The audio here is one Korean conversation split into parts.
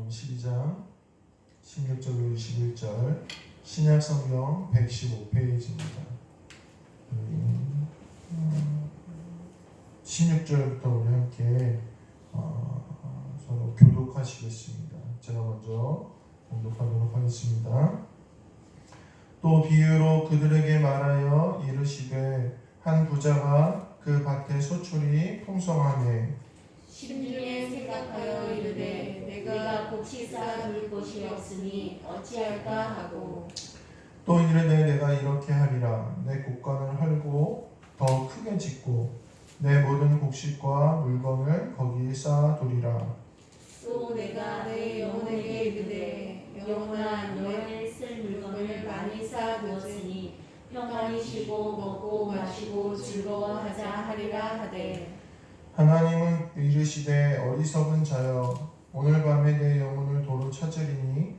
누가복음 12장 16절로 21절 신약성경 115페이지입니다. 16절부터 우리 함께 서로 교독하시겠습니다. 제가 먼저 공독하도록 하겠습니다. 또 비유로 그들에게 말하여 이르시되 한 부자가 그 밭에 소출이 풍성하매 심중에 생각하여 이르되 내가 곡식 쌓을 곳이 없으니 어찌할까 하고 또 이르되 내가 이렇게 하리라 내 곡간을 헐고 더 크게 짓고 내 모든 곡식과 물건을 거기에 쌓아두리라. 또 내가 내 영혼에게 이르되 영혼아 너의 쓸 물건을 많이 쌓아두었으니 평안히 쉬고 먹고 마시고 즐거워하자 하리라 하되 하나님은 이르시되 어리석은 자여 오늘 밤에 내 영혼을 도로 찾으리니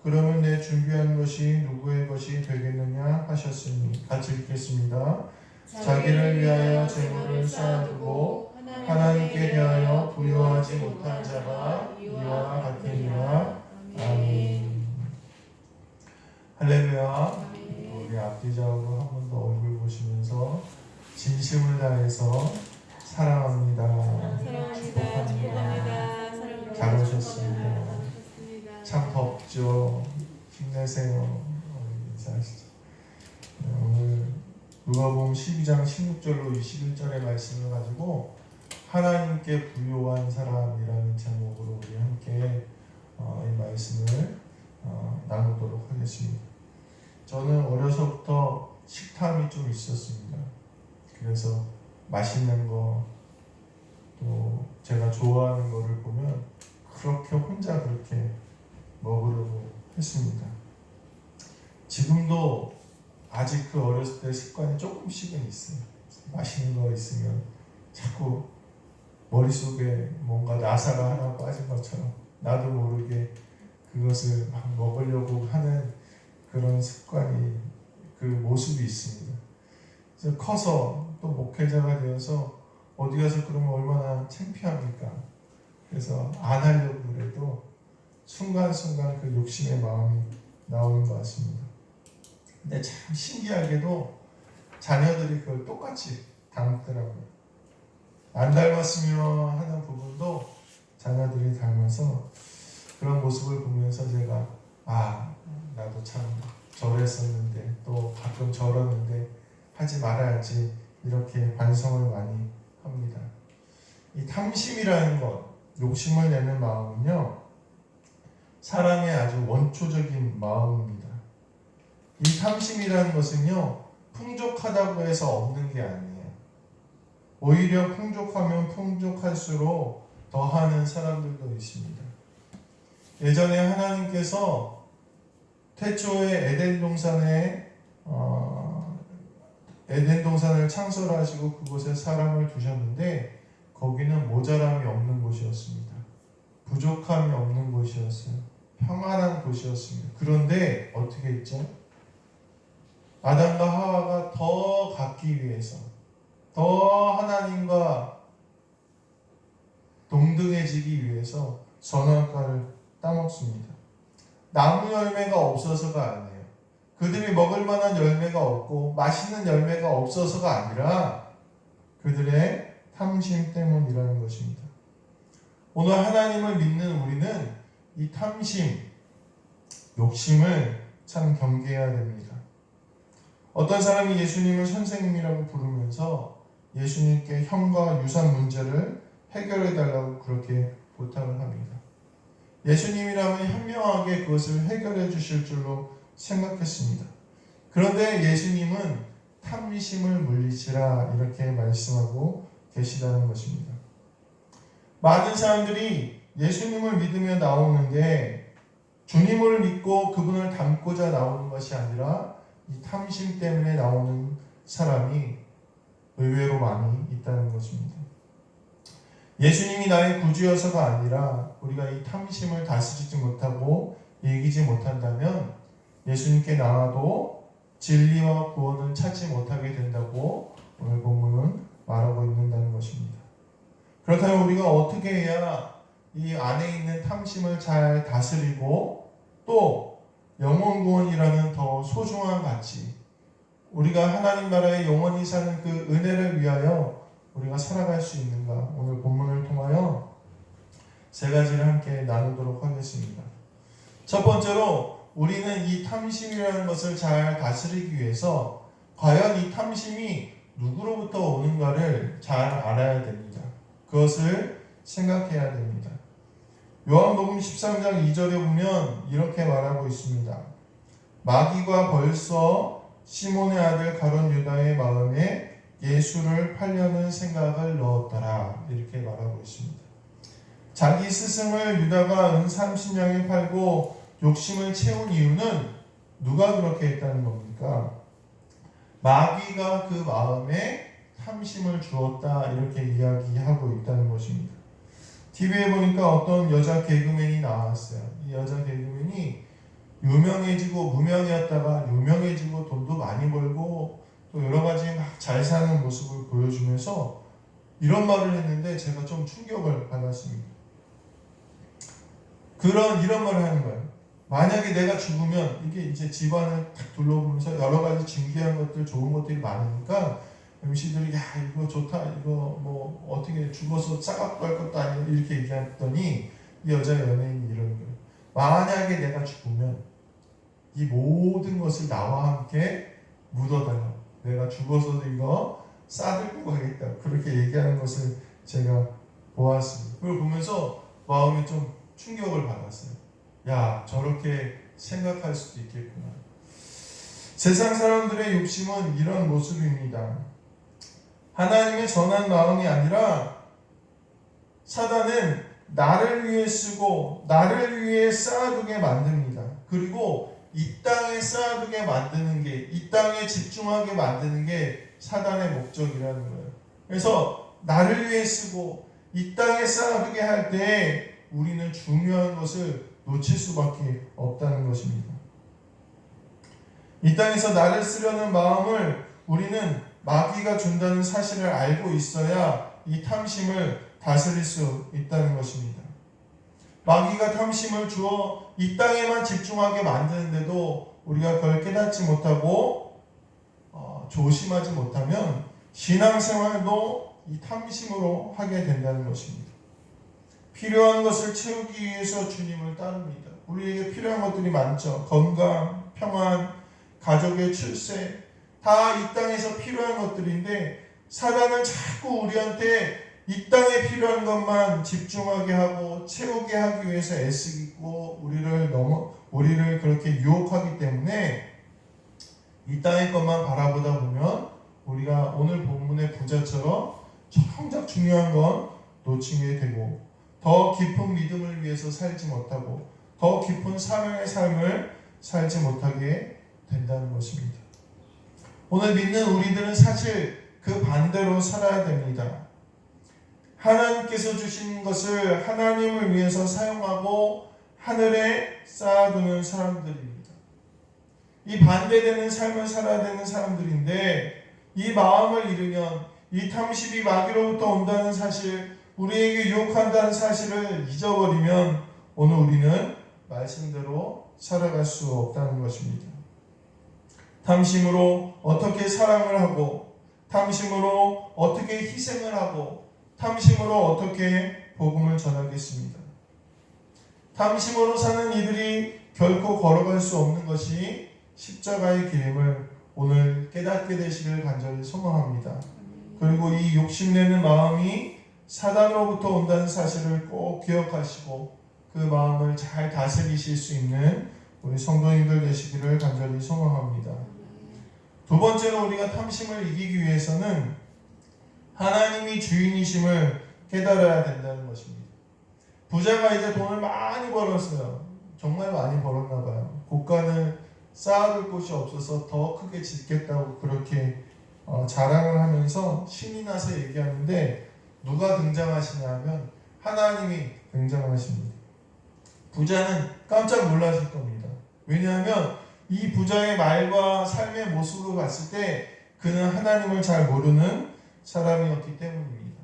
그러면 내 준비한 것이 누구의 것이 되겠느냐 하셨으니. 같이 읽겠습니다. 자기를 위하여 재물을 쌓아두고 하나님께 대하여 부요하지 못한 자가 이와 같으니라. 아멘. 할렐루야. 우리 앞뒤좌우로 한 번 더 얼굴 보시면서 진심을 다해서 사랑합니다. 축복합니다. 잘 오셨습니다. 참 덥죠. 힘내세요. 인사하시죠. 오늘 누가복음 12장 16절로 21절의 말씀을 가지고 하나님께 부요한 사람이라는 제목으로 우리 함께 이 말씀을 나누도록 하겠습니다. 저는 어려서부터 식탐이 좀 있었습니다. 그래서 맛있는 거, 또 제가 좋아하는 거를 보면 그렇게 혼자 그렇게 먹으려고 했습니다. 지금도 아직 그 어렸을 때 습관이 조금씩은 있어요. 맛있는 거 있으면 자꾸 머릿속에 뭔가 나사가 하나 빠진 것처럼 나도 모르게 그것을 막 먹으려고 하는 그런 습관이, 그 모습이 있습니다. 그래서 커서 또 목회자가 되어서 어디 가서 그러면 얼마나 창피합니까? 그래서 안 하려고 그래도 순간순간 그 욕심의 마음이 나오는 것 같습니다. 근데 참 신기하게도 자녀들이 그걸 똑같이 닮더라고요. 안 닮았으면 하는 부분도 자녀들이 닮아서 그런 모습을 보면서 제가 나도 참 저랬었는데 또 가끔 저러는데 하지 말아야지 이렇게 반성을 많이 합니다. 이 탐심이라는 것, 욕심을 내는 마음은요, 사람의 아주 원초적인 마음입니다. 이 탐심이라는 것은요, 풍족하다고 해서 없는 게 아니에요. 오히려 풍족하면 풍족할수록 더하는 사람들도 있습니다. 예전에 하나님께서 태초에 에덴 동산을 창설하시고 그곳에 사람을 두셨는데 거기는 모자람이 없는 곳이었습니다. 부족함이 없는 곳이었어요. 평안한 곳이었습니다. 그런데 어떻게 했죠? 아담과 하와가 더 갖기 위해서, 더 하나님과 동등해지기 위해서 선악과를 따먹습니다. 나무 열매가 없어서가 아니에요. 그들이 먹을 만한 열매가 없고 맛있는 열매가 없어서가 아니라 그들의 탐심 때문이라는 것입니다. 오늘 하나님을 믿는 우리는 이 탐심, 욕심을 참 경계해야 됩니다. 어떤 사람이 예수님을 선생님이라고 부르면서 예수님께 형과 유산 문제를 해결해달라고 그렇게 부탁을 합니다. 예수님이라면 현명하게 그것을 해결해 주실 줄로 생각했습니다. 그런데 예수님은 탐심을 물리치라 이렇게 말씀하고 계시다는 것입니다. 많은 사람들이 예수님을 믿으며 나오는 게 주님을 믿고 그분을 닮고자 나오는 것이 아니라 이 탐심 때문에 나오는 사람이 의외로 많이 있다는 것입니다. 예수님이 나의 구주여서가 아니라 우리가 이 탐심을 다스리지 못하고 이기지 못한다면 예수님께 나와도 진리와 구원을 찾지 못하게 된다고 오늘 본문은 말하고 있는다는 것입니다. 그렇다면 우리가 어떻게 해야 이 안에 있는 탐심을 잘 다스리고 또 영원 구원이라는 더 소중한 가치, 우리가 하나님 나라에 영원히 사는 그 은혜를 위하여 우리가 살아갈 수 있는가, 오늘 본문을 통하여 세 가지를 함께 나누도록 하겠습니다. 첫 번째로 우리는 이 탐심이라는 것을 잘 다스리기 위해서 과연 이 탐심이 누구로부터 오는가를 잘 알아야 됩니다. 그것을 생각해야 됩니다. 요한복음 13장 2절에 보면 이렇게 말하고 있습니다. 마귀가 벌써 시몬의 아들 가룟 유다의 마음에 예수를 팔려는 생각을 넣었더라, 이렇게 말하고 있습니다. 자기 스승을 유다가 은 30냥에 팔고 욕심을 채운 이유는 누가 그렇게 했다는 겁니까? 마귀가 그 마음에 탐심을 주었다, 이렇게 이야기하고 있다는 것입니다. TV에 보니까 어떤 여자 개그맨이 나왔어요. 이 여자 개그맨이 유명해지고 무명이었다가 유명해지고 돈도 많이 벌고 또 여러 가지 막 잘 사는 모습을 보여주면서 이런 말을 했는데 제가 좀 충격을 받았습니다. 이런 말을 하는 거예요. 만약에 내가 죽으면, 이게 이제 집안을 탁 둘러보면서 여러 가지 진귀한 것들, 좋은 것들이 많으니까 MC들이 야 이거 좋다, 이거 뭐 어떻게 죽어서 싸갖고 갈 것도 아니고 이렇게 얘기했더니 이 여자 연예인이 이러는 거예요. 만약에 내가 죽으면 이 모든 것을 나와 함께 묻어달라. 내가 죽어서도 이거 싸들고 가겠다. 그렇게 얘기하는 것을 제가 보았습니다. 그걸 보면서 마음에 좀 충격을 받았어요. 야, 저렇게 생각할 수도 있겠구나. 세상 사람들의 욕심은 이런 모습입니다. 하나님의 전한 마음이 아니라 사단은 나를 위해 쓰고 나를 위해 쌓아두게 만듭니다. 그리고 이 땅에 쌓아두게 만드는 게, 이 땅에 집중하게 만드는 게 사단의 목적이라는 거예요. 그래서 나를 위해 쓰고 이 땅에 쌓아두게 할 때 우리는 중요한 것을 놓칠 수밖에 없다는 것입니다. 이 땅에서 나를 쓰려는 마음을 우리는 마귀가 준다는 사실을 알고 있어야 이 탐심을 다스릴 수 있다는 것입니다. 마귀가 탐심을 주어 이 땅에만 집중하게 만드는데도 우리가 그걸 깨닫지 못하고 조심하지 못하면 신앙생활도 이 탐심으로 하게 된다는 것입니다. 필요한 것을 채우기 위해서 주님을 따릅니다. 우리에게 필요한 것들이 많죠. 건강, 평안, 가족의 출세, 다 이 땅에서 필요한 것들인데 사단은 자꾸 우리한테 이 땅에 필요한 것만 집중하게 하고 채우게 하기 위해서 애쓰고 우리를 그렇게 유혹하기 때문에 이 땅의 것만 바라보다 보면 우리가 오늘 본문의 부자처럼 정작 중요한 건 놓치게 되고 더 깊은 믿음을 위해서 살지 못하고 더 깊은 사명의 삶을 살지 못하게 된다는 것입니다. 오늘 믿는 우리들은 사실 그 반대로 살아야 됩니다. 하나님께서 주신 것을 하나님을 위해서 사용하고 하늘에 쌓아두는 사람들입니다. 이 반대되는 삶을 살아야 되는 사람들인데 이 마음을 잃으면 이 탐심이 마귀로부터 온다는 사실, 우리에게 유혹한다는 사실을 잊어버리면 오늘 우리는 말씀대로 살아갈 수 없다는 것입니다. 탐심으로 어떻게 사랑을 하고 탐심으로 어떻게 희생을 하고 탐심으로 어떻게 복음을 전하겠습니다. 탐심으로 사는 이들이 결코 걸어갈 수 없는 것이 십자가의 길임을 오늘 깨닫게 되시길 간절히 소망합니다. 그리고 이 욕심내는 마음이 사단으로부터 온다는 사실을 꼭 기억하시고 그 마음을 잘 다스리실 수 있는 우리 성도님들 되시기를 간절히 소망합니다. 두 번째로 우리가 탐심을 이기기 위해서는 하나님이 주인이심을 깨달아야 된다는 것입니다. 부자가 이제 돈을 많이 벌었어요. 정말 많이 벌었나 봐요. 고간을 쌓아둘 곳이 없어서 더 크게 짓겠다고 그렇게 자랑을 하면서 신이 나서 얘기하는데 누가 등장하시냐 하면 하나님이 등장하십니다. 부자는 깜짝 놀라실 겁니다. 왜냐하면 이 부자의 말과 삶의 모습으로 봤을 때 그는 하나님을 잘 모르는 사람이었기 때문입니다.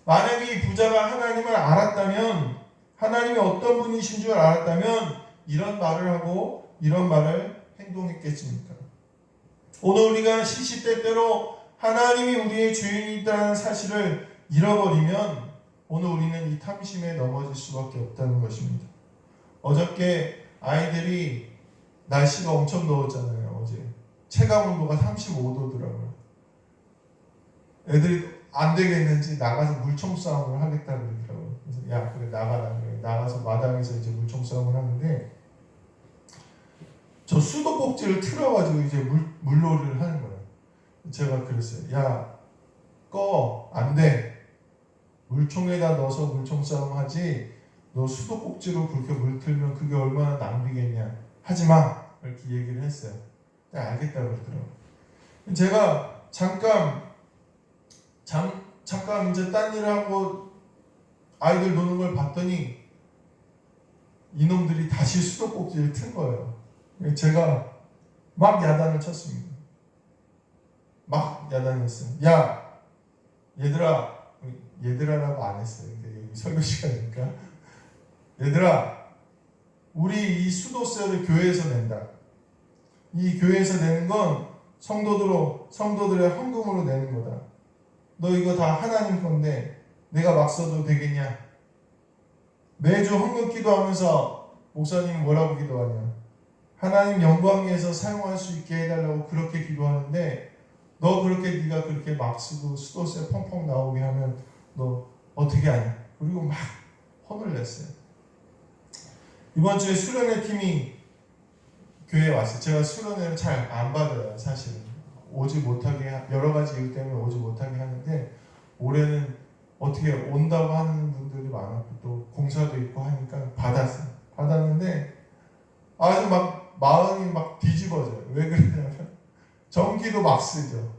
만약에 이 부자가 하나님을 알았다면, 하나님이 어떤 분이신 줄 알았다면 이런 말을 하고 이런 말을 행동했겠습니까? 오늘 우리가 시시때때로 하나님이 우리의 주인이라는 사실을 잃어버리면 오늘 우리는 이 탐심에 넘어질 수밖에 없다는 것입니다. 어저께 아이들이 날씨가 엄청 더웠잖아요. 어제 체감온도가 35도더라고요. 애들이 안 되겠는지 나가서 물총 싸움을 하겠다 그러더라고요. 그래서 야 그래 나가라. 그래. 나가서 마당에서 이제 물총 싸움을 하는데 저 수도꼭지를 틀어가지고 이제 물놀이를 하는 거예요. 제가 그랬어요. 야 꺼 안 돼. 물총에다 넣어서 물총 싸움 하지. 너 수도꼭지로 그렇게 물 틀면 그게 얼마나 낭비겠냐. 하지 마. 이렇게 얘기를 했어요. 알겠다 그러더라고요. 제가 잠깐 이제 딴 일을 하고 아이들 노는 걸 봤더니 이놈들이 다시 수도꼭지를 튼 거예요. 제가 막 야단을 쳤습니다. 막 야단했어요. 야 얘들아라고 안 했어요. 근데 여기 설교 시간이니까 얘들아 우리 이 수도세를 교회에서 낸다. 이 교회에서 내는 건 성도들의 헌금으로 내는 거다. 너 이거 다 하나님 건데 내가 막 써도 되겠냐? 매주 헌금 기도하면서 목사님 뭐라고 기도하냐? 하나님 영광 위해서 사용할 수 있게 해달라고 그렇게 기도하는데 너 그렇게 네가 그렇게 막 쓰고 수도세 펑펑 나오게 하면 너 어떻게 하냐? 그리고 막 혼을 냈어요. 이번 주에 수련회 팀이 교회에 왔어요. 제가 수련회를 잘 안 받아요. 사실은 오지 못하게 여러 가지 이유 때문에 오지 못하게 하는데 올해는 어떻게 온다고 하는 분들이 많았고 또 공사도 있고 하니까 받았는데 아주 막 마음이 막 뒤집어져요. 왜 그러냐면 전기도 막 쓰죠.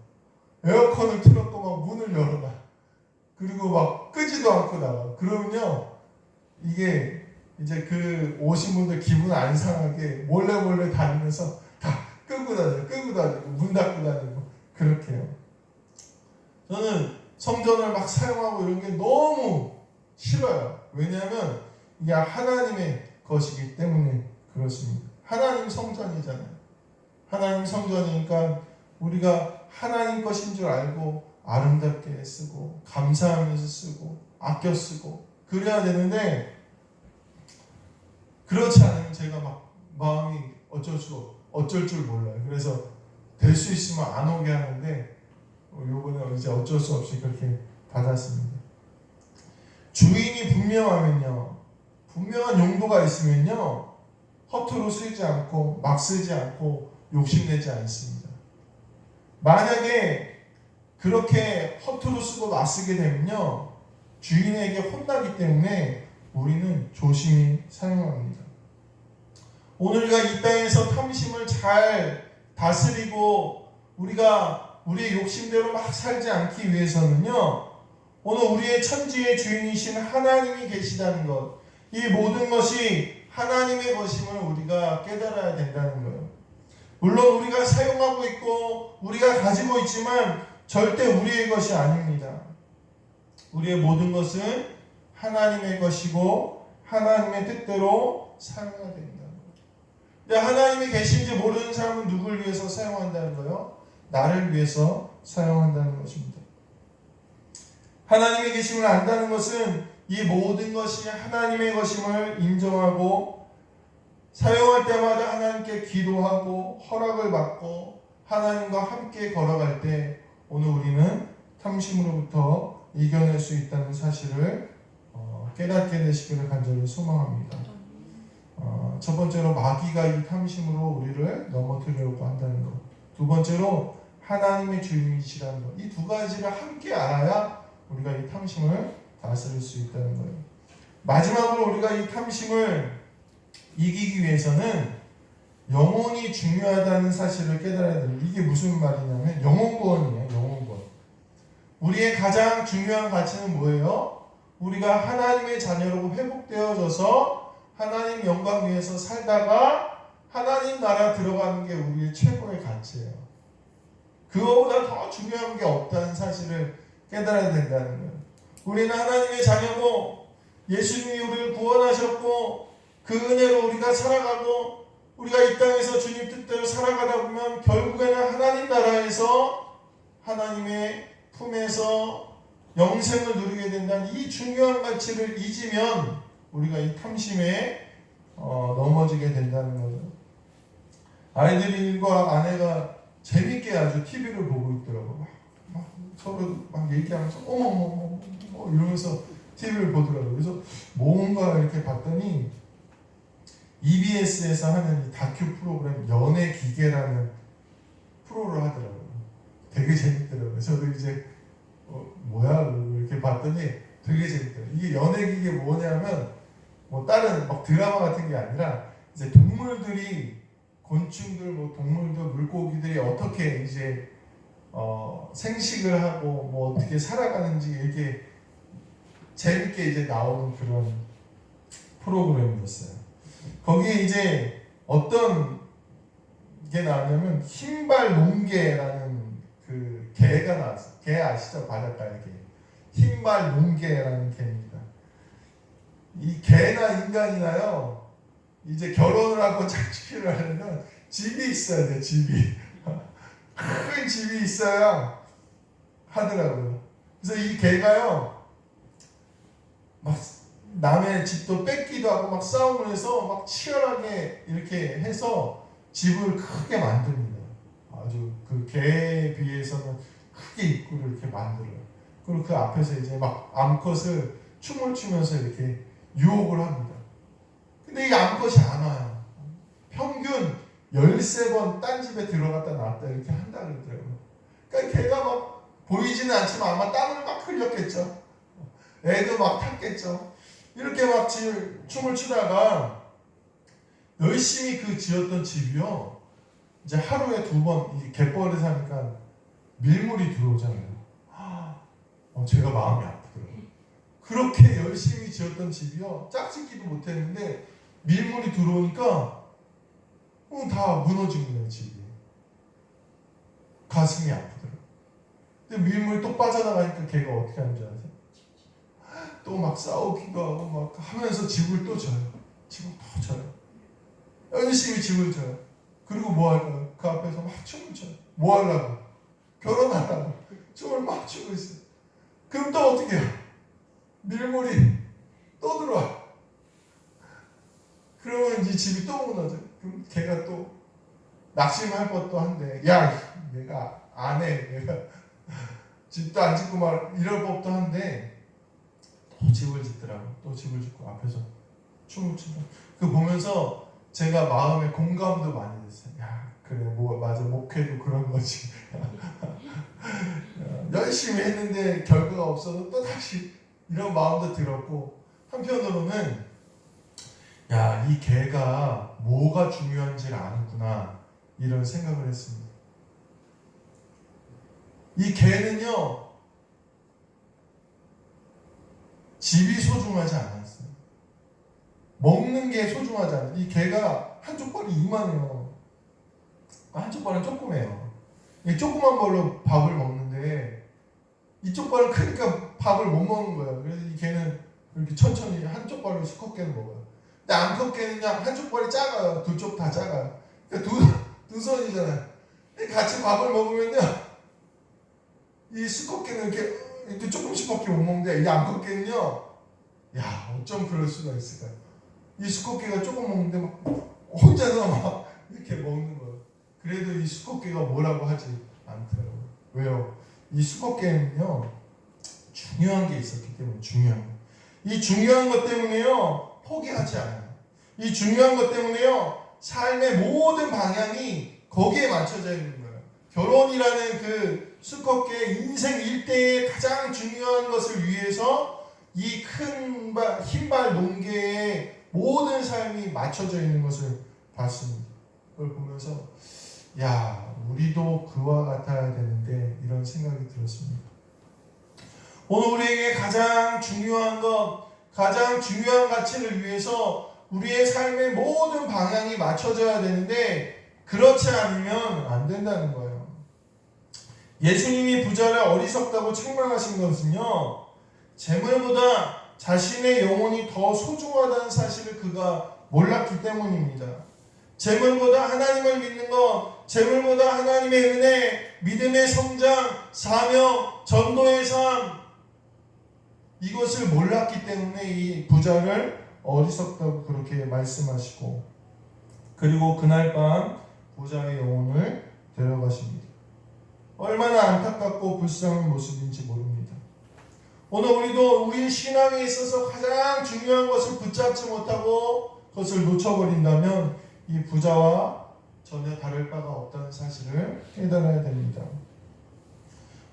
에어컨을 틀었고 막 문을 열어놔. 그리고 막 끄지도 않고 나가. 그러면요 이게 이제 그 오신 분들 기분 안 상하게 몰래 다니면서 다 끄고 다니고 문 닫고 다니고 그렇게 해요. 저는 성전을 막 사용하고 이런 게 너무 싫어요. 왜냐하면 이게 하나님의 것이기 때문에 그렇습니다. 하나님 성전이잖아요. 하나님 성전이니까 우리가 하나님 것인 줄 알고 아름답게 쓰고 감사하면서 쓰고 아껴 쓰고 그래야 되는데 그렇지 않으면 제가 막 마음이 어쩔 줄 몰라요. 그래서 될 수 있으면 안 오게 하는데 요번에 이제 어쩔 수 없이 그렇게 받았습니다. 주인이 분명하면요, 분명한 용도가 있으면요, 허투루 쓰지 않고 막 쓰지 않고 욕심내지 않습니다. 만약에 그렇게 허투루 쓰고 막 쓰게 되면요, 주인에게 혼나기 때문에 우리는 조심히 사용합니다. 오늘 우리가 이 땅에서 탐심을 잘 다스리고 우리가 우리의 욕심대로 막 살지 않기 위해서는요, 오늘 우리의 천지의 주인이신 하나님이 계시다는 것, 이 모든 것이 하나님의 것임을 우리가 깨달아야 된다는 거예요. 물론 우리가 사용하고 있고 우리가 가지고 있지만 절대 우리의 것이 아닙니다. 우리의 모든 것은 하나님의 것이고 하나님의 뜻대로 사용해야 됩니다. 하나님이 계신지 모르는 사람은 누굴 위해서 사용한다는 거예요? 나를 위해서 사용한다는 것입니다. 하나님의 계심을 안다는 것은 이 모든 것이 하나님의 것임을 인정하고 사용할 때마다 하나님께 기도하고 허락을 받고 하나님과 함께 걸어갈 때 오늘 우리는 탐심으로부터 이겨낼 수 있다는 사실을 깨닫게 되시기를 간절히 소망합니다. 첫 번째로 마귀가 이 탐심으로 우리를 넘어뜨리려고 한다는 것. 두 번째로 하나님의 주인이시라는 것. 이 두 가지를 함께 알아야 우리가 이 탐심을 다스릴 수 있다는 거예요. 마지막으로 우리가 이 탐심을 이기기 위해서는 영혼이 중요하다는 사실을 깨달아야 됩니다. 이게 무슨 말이냐면 영혼구원이에요. 영혼구원. 우리의 가장 중요한 가치는 뭐예요? 우리가 하나님의 자녀로 회복되어져서 하나님 영광 위에서 살다가 하나님 나라 들어가는 게 우리의 최고의 가치예요. 그거보다 더 중요한 게 없다는 사실을 깨달아야 된다는 거예요. 우리는 하나님의 자녀고 예수님이 우리를 구원하셨고 그 은혜로 우리가 살아가고 우리가 이 땅에서 주님 뜻대로 살아가다 보면 결국에는 하나님 나라에서 하나님의 품에서 영생을 누리게 된다는 이 중요한 가치를 잊으면 우리가 이 탐심에 넘어지게 된다는 거죠. 아이들과 아내가 재밌게 아주 TV를 보고 있더라고요. 막 서로 막 얘기하면서 어머머머 이러면서 TV를 보더라고요. 그래서 뭔가 이렇게 봤더니 EBS에서 하는 이 다큐 프로그램 연애 기계라는 프로를 하더라고요. 되게 재밌더라고요. 저도 이제 뭐야 이렇게 봤더니 되게 재밌더라고요. 이게 연애 기계 뭐냐면 뭐 다른 막 드라마 같은 게 아니라 이제 동물들이 곤충들 뭐 동물들 물고기들이 어떻게 이제 생식을 하고 뭐 어떻게 살아가는지 이렇게 재밌게 이제 나오는 그런 프로그램이었어요. 거기에 이제 어떤 게 나왔냐면 흰발 농개라는 그 개가 나왔어요. 개 아시죠? 바닷가의 개. 흰발 농개라는 개입니다. 이 개나 인간이나요, 이제 결혼을 하고 자식을 하려면 집이 있어야 돼, 집이. 큰 집이 있어야 하더라고요. 그래서 이 개가요, 막 남의 집도 뺏기도 하고 막 싸움을 해서 막 치열하게 이렇게 해서 집을 크게 만듭니다. 아주 그 개에 비해서는 크게 입구를 이렇게 만들어요. 그리고 그 앞에서 이제 막 암컷을 춤을 추면서 이렇게 유혹을 합니다. 근데 이 암컷이 안 와요. 평균 13번 딴 집에 들어갔다 나왔다 이렇게 한다 그러더라고요. 그러니까 걔가 막 보이지는 않지만 아마 땀을 막 흘렸겠죠. 애도 막 탔겠죠. 이렇게 막 춤을 추다가 열심히 그 지었던 집이요, 이제 하루에 2번 갯벌에 사니까 밀물이 들어오잖아요. 제가 마음이 아프더라고요. 그렇게 열심히 지었던 집이요, 짝짓기도 못했는데 밀물이 들어오니까 다 무너진 거예요, 집이. 가슴이 아프더라고요. 근데 밀물이 또 빠져나가니까 걔가 어떻게 하는 줄 아세요? 또 막 싸우기도 하고 막 하면서 집을 또 져요. 집을 또 져요. 열심히 집을 져요. 그리고 뭐 할까요? 그 앞에서 막 춤을 춰요. 뭐 하려고? 결혼하려고. 춤을 막 추고 있어요. 그럼 또 어떻게 해요? 밀물이 또 들어와. 그러면 이제 집이 또 무너져요. 그럼 걔가 또 낙심할 것도 한데, 야, 내가 안 해. 내가 집도 안 짓고 말 이럴 법도 한데, 또 집을 짓더라고. 또 집을 짓고 앞에서 춤을 추고. 그 보면서 제가 마음에 공감도 많이 됐어요. 야, 그래, 뭐 맞아, 목회도 그런 거지. 열심히 했는데 결과가 없어서 또 다시 이런 마음도 들었고, 한편으로는 야, 이 개가 뭐가 중요한지를 아는구나 이런 생각을 했습니다. 이 개는요, 집이 소중하지 않았어요. 먹는 게 소중하지 않아요. 이 개가 한 족발이 이만해요. 한 족발은 조그매요. 이 조그만 걸로 밥을 먹는데 이 족발은 크니까 밥을 못 먹는 거예요. 그래서 이 개는 이렇게 천천히 한 족발로 수컷 개는 먹어요. 근데 암컷 개는요, 한 족발이 작아요. 두 쪽 다 작아요. 그러니까 두 손이잖아요. 같이 밥을 먹으면요, 이 수컷 개는 이렇게 조금씩밖에 못 먹는데 이 암컷 개는요, 야, 어쩜 그럴 수가 있을까요? 이 수컷개가 조금 먹는데 막 혼자서 막 이렇게 먹는 거예요. 그래도 이 수컷개가 뭐라고 하지 않더라고요. 왜요? 이 수컷개는요, 중요한 게 있었기 때문에. 중요한 거. 이 중요한 것 때문에요, 포기하지 않아요. 이 중요한 것 때문에요, 삶의 모든 방향이 거기에 맞춰져 있는 거예요. 결혼이라는 그 수컷개의 인생 일대의 가장 중요한 것을 위해서 이 큰 흰발 농개의 모든 삶이 맞춰져 있는 것을 봤습니다. 그걸 보면서 야, 우리도 그와 같아야 되는데 이런 생각이 들었습니다. 오늘 우리에게 가장 중요한 것, 가장 중요한 가치를 위해서 우리의 삶의 모든 방향이 맞춰져야 되는데 그렇지 않으면 안 된다는 거예요. 예수님이 부자를 어리석다고 책망하신 것은요, 재물보다 자신의 영혼이 더 소중하다는 사실을 그가 몰랐기 때문입니다. 재물보다 하나님을 믿는 것, 재물보다 하나님의 은혜, 믿음의 성장, 사명, 전도의 삶, 이것을 몰랐기 때문에 이 부자를 어리석다고 그렇게 말씀하시고, 그리고 그날 밤 부자의 영혼을 데려가십니다. 얼마나 안타깝고 불쌍한 모습인지 모릅니다. 오늘 우리도 우리 신앙에 있어서 가장 중요한 것을 붙잡지 못하고 그것을 놓쳐버린다면 이 부자와 전혀 다를 바가 없다는 사실을 깨달아야 됩니다.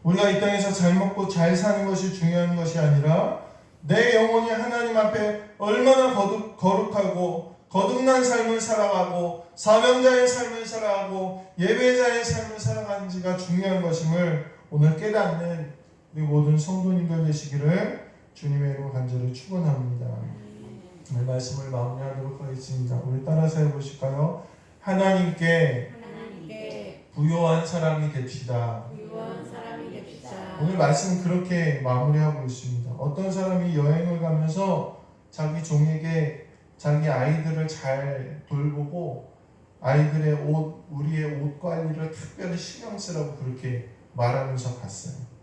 우리가 이 땅에서 잘 먹고 잘 사는 것이 중요한 것이 아니라 내 영혼이 하나님 앞에 얼마나 거룩하고 거듭난 삶을 살아가고 사명자의 삶을 살아가고 예배자의 삶을 살아가는지가 중요한 것임을 오늘 깨닫는 우리 모든 성도님들 되시기를 주님의 이름으로 간절히 축원합니다. 오늘 말씀을 마무리하도록 하겠습니다. 우리 따라서 해보실까요? 하나님께 부요한 사람이 됩시다. 오늘 말씀은 그렇게 마무리하고 있습니다. 어떤 사람이 여행을 가면서 자기 종에게 자기 아이들을 잘 돌보고 아이들의 옷, 우리의 옷 관리를 특별히 신경 쓰라고 그렇게 말하면서 갔어요.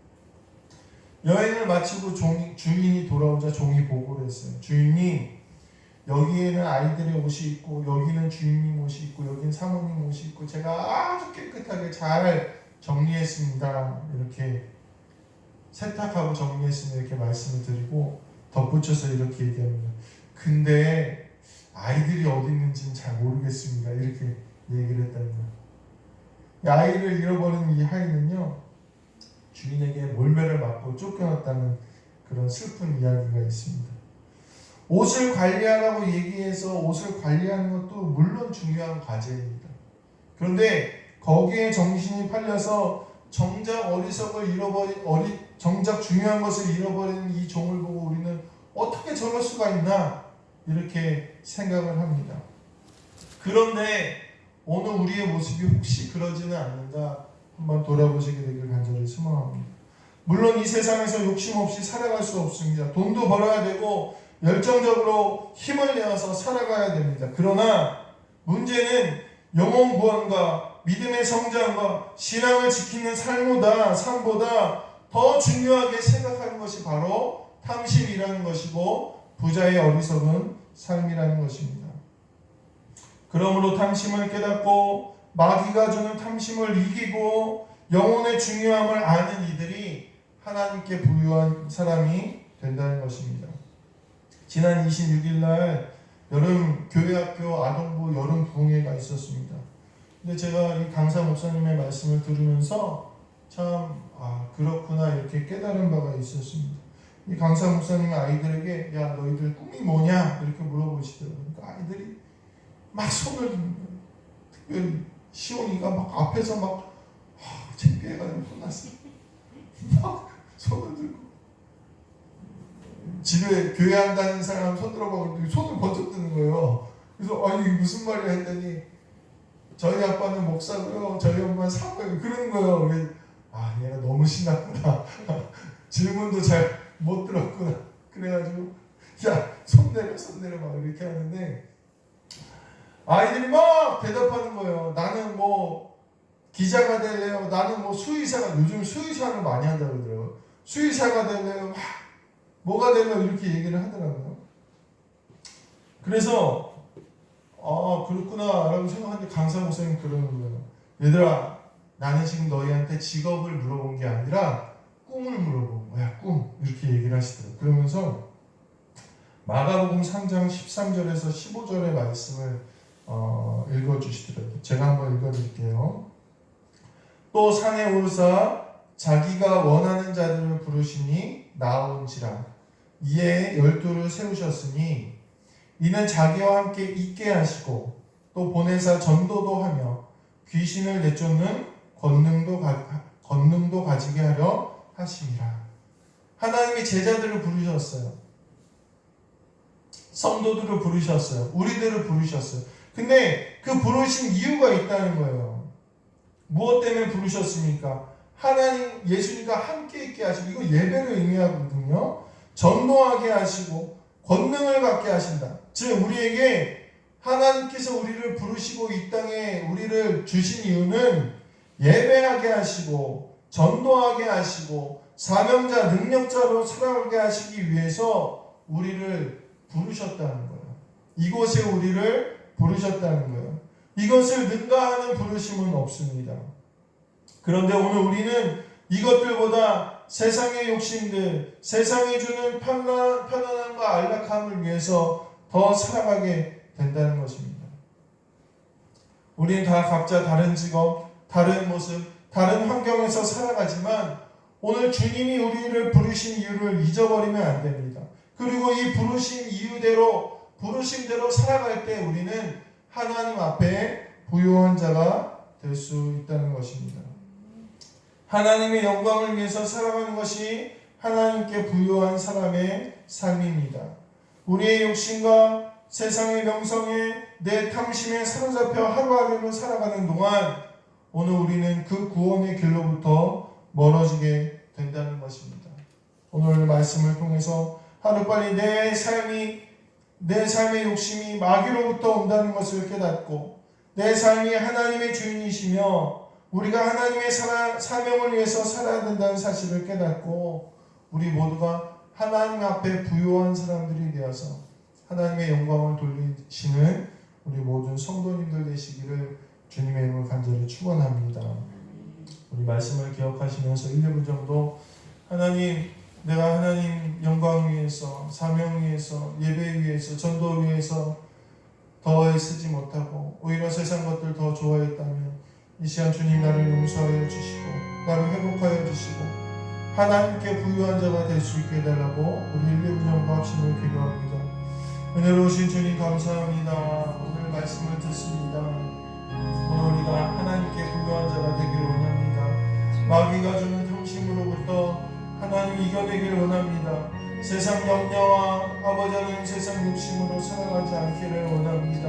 여행을 마치고 주인이 돌아오자 종이 보고를 했어요. 주인이 여기에는 아이들의 옷이 있고 여기는 주인님 옷이 있고 여기는 사모님 옷이 있고 제가 아주 깨끗하게 잘 정리했습니다. 이렇게 세탁하고 정리했습니다. 이렇게 말씀을 드리고 덧붙여서 이렇게 얘기합니다. 근데 아이들이 어디 있는지는 잘 모르겠습니다. 이렇게 얘기를 했답니다. 아이를 잃어버린 이 하인은요, 주인에게 몰매를 맞고 쫓겨났다는 그런 슬픈 이야기가 있습니다. 옷을 관리하라고 얘기해서 옷을 관리하는 것도 물론 중요한 과제입니다. 그런데 거기에 정신이 팔려서 정작 어리석을 잃어버린 정작 중요한 것을 잃어버리는 이 종을 보고 우리는 어떻게 저럴 수가 있나 이렇게 생각을 합니다. 그런데 오늘 우리의 모습이 혹시 그러지는 않는가 한번 돌아보시게 되길 간절히 소망합니다. 물론 이 세상에서 욕심 없이 살아갈 수 없습니다. 돈도 벌어야 되고 열정적으로 힘을 내어서 살아가야 됩니다. 그러나 문제는 영혼 구원과 믿음의 성장과 신앙을 지키는 삶보다 더 중요하게 생각하는 것이 바로 탐심이라는 것이고 부자의 어리석은 삶이라는 것입니다. 그러므로 탐심을 깨닫고 마귀가 주는 탐심을 이기고 영혼의 중요함을 아는 이들이 하나님께 부유한 사람이 된다는 것입니다. 지난 26일 날 여름 교회학교 아동부 여름 부흥회가 있었습니다. 근데 제가 이 강사 목사님의 말씀을 들으면서 참 그렇구나 이렇게 깨달은 바가 있었습니다. 이 강사 목사님이 아이들에게 야 너희들 꿈이 뭐냐 이렇게 물어보시더라고요. 그러니까 아이들이 막 손을 드는 거예요. 특별히 시온이가 막 앞에서 막 창피해가지고 혼났어요. 막 손을 들고 집에 교회 한다는 사람 손 들어보고 손을 번쩍 드는 거예요. 그래서 이게 무슨 말이야 했더니 저희 아빠는 목사고요, 저희 엄마는 사모예요. 그러는 거예요. 그래서 얘가 너무 신났구나. 질문도 잘 못 들었구나. 그래가지고 야 손 내려 막 이렇게 하는데 아이들이 막 대답하는 거예요. 나는 뭐 기자가 될래요. 나는 뭐 수의사가 요즘 수의사를 많이 한다고 그러더라고요. 수의사가 될래요. 뭐가 될래요. 이렇게 얘기를 하더라고요. 그래서 그렇구나 라고 생각하는데 강사 목사님 그러는 거예요. 얘들아 나는 지금 너희한테 직업을 물어본 게 아니라 꿈을 물어본 거야. 꿈 이렇게 얘기를 하시더라고요. 그러면서 마가복음 3장 13절에서 15절의 말씀을 읽어주시더라고요. 제가 한번 읽어드릴게요. 또 산에 오르사 자기가 원하는 자들을 부르시니 나온지라 이에 12를 세우셨으니 이는 자기와 함께 있게 하시고 또 보내사 전도도 하며 귀신을 내쫓는 권능도 가지게 하려 하심이라. 하나님이 제자들을 부르셨어요. 성도들을 부르셨어요. 우리들을 부르셨어요. 근데 그 부르신 이유가 있다는 거예요. 무엇 때문에 부르셨습니까? 하나님, 예수님과 함께 있게 하시고, 이거 예배를 의미하거든요. 전도하게 하시고 권능을 갖게 하신다. 즉 우리에게 하나님께서 우리를 부르시고 이 땅에 우리를 주신 이유는 예배하게 하시고 전도하게 하시고 사명자 능력자로 살아가게 하시기 위해서 우리를 부르셨다는 거예요. 이곳에 우리를 부르셨다는 거예요. 이것을 능가하는 부르심은 없습니다. 그런데 오늘 우리는 이것들보다 세상의 욕심들, 세상이 주는 편안함과 안락함을 위해서 더 살아가게 된다는 것입니다. 우리는 다 각자 다른 직업, 다른 모습, 다른 환경에서 살아가지만 오늘 주님이 우리를 부르신 이유를 잊어버리면 안 됩니다. 그리고 이 부르신 이유대로, 부르심대로 살아갈 때 우리는 하나님 앞에 부요한 자가 될 수 있다는 것입니다. 하나님의 영광을 위해서 살아가는 것이 하나님께 부요한 사람의 삶입니다. 우리의 욕심과 세상의 명성에 내 탐심에 사로잡혀 하루하루를 살아가는 동안 오늘 우리는 그 구원의 길로부터 멀어지게 된다는 것입니다. 오늘 말씀을 통해서 하루빨리 내 삶의 욕심이 마귀로부터 온다는 것을 깨닫고 내 삶이 하나님의 주인이시며 우리가 하나님의 사명을 위해서 살아야 된다는 사실을 깨닫고 우리 모두가 하나님 앞에 부요한 사람들이 되어서 하나님의 영광을 돌리시는 우리 모든 성도님들 되시기를 주님의 이름으로 간절히 축원합니다. 우리 말씀을 기억하시면서 1, 2분 정도 하나님, 내가 하나님 영광 위해서, 사명 위해서, 예배 위해서, 전도 위해서 더 애쓰지 못하고 오히려 세상 것들 더 좋아했다면 이 시간 주님 나를 용서하여 주시고 나를 회복하여 주시고 하나님께 부유한 자가 될 수 있게 해달라고 우리 1, 2분 정도 합심을 기도합니다. 은혜로우신 주님 감사합니다. 오늘 말씀을 듣습니다. 오늘 우리가 하나님께 부유한 자가 되기를 원합니다. 마귀가 주는 탐심으로부터 하나님 이겨내기를 원합니다. 세상 염려와 아버지 하나님 세상 욕심으로 살아가지 않기를 원합니다.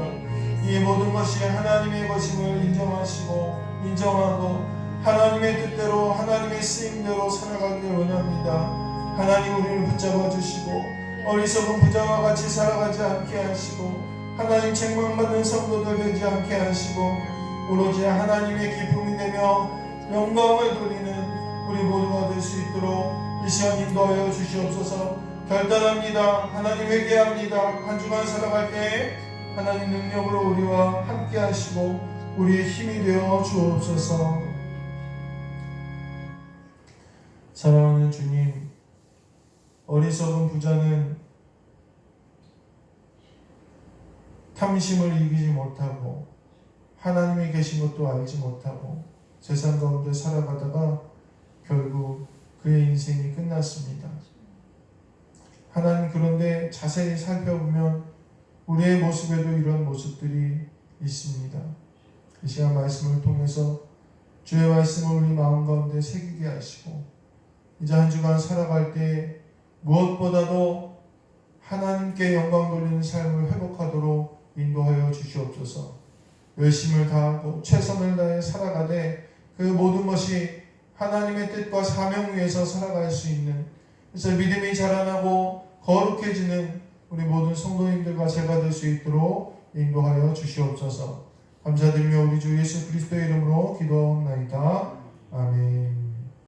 이 모든 것이 하나님의 것임을 인정하고 하나님의 뜻대로 하나님의 쓰임대로 살아가기를 원합니다. 하나님 우리를 붙잡아 주시고 어리석은 부자와 같이 살아가지 않게 하시고 하나님 책망받는 성도들 되지 않게 하시고 오로지 하나님의 기쁨이 되며 영광을 돌리는 우리 모두가 될 수 있도록 이 시간 인도하여 주시옵소서. 결단합니다. 하나님 회개합니다. 한 주간 살아갈 때 하나님 능력으로 우리와 함께 하시고 우리의 힘이 되어 주옵소서. 사랑하는 주님, 어리석은 부자는 탐심을 이기지 못하고 하나님이 계신 것도 알지 못하고 세상 가운데 살아가다가 결국 그의 인생이 끝났습니다. 하나님, 그런데 자세히 살펴보면 우리의 모습에도 이런 모습들이 있습니다. 이 시간 말씀을 통해서 주의 말씀을 우리 마음 가운데 새기게 하시고 이제 한 주간 살아갈 때 무엇보다도 하나님께 영광 돌리는 삶을 회복하도록 인도하여 주시옵소서. 열심을 다하고 최선을 다해 살아가되 그 모든 것이 하나님의 뜻과 사명 위에서 살아갈 수 있는, 그래서 믿음이 자라나고 거룩해지는 우리 모든 성도님들과 제가 될 수 있도록 인도하여 주시옵소서. 감사드리며 우리 주 예수 그리스도의 이름으로 기도하옵나이다. 아멘.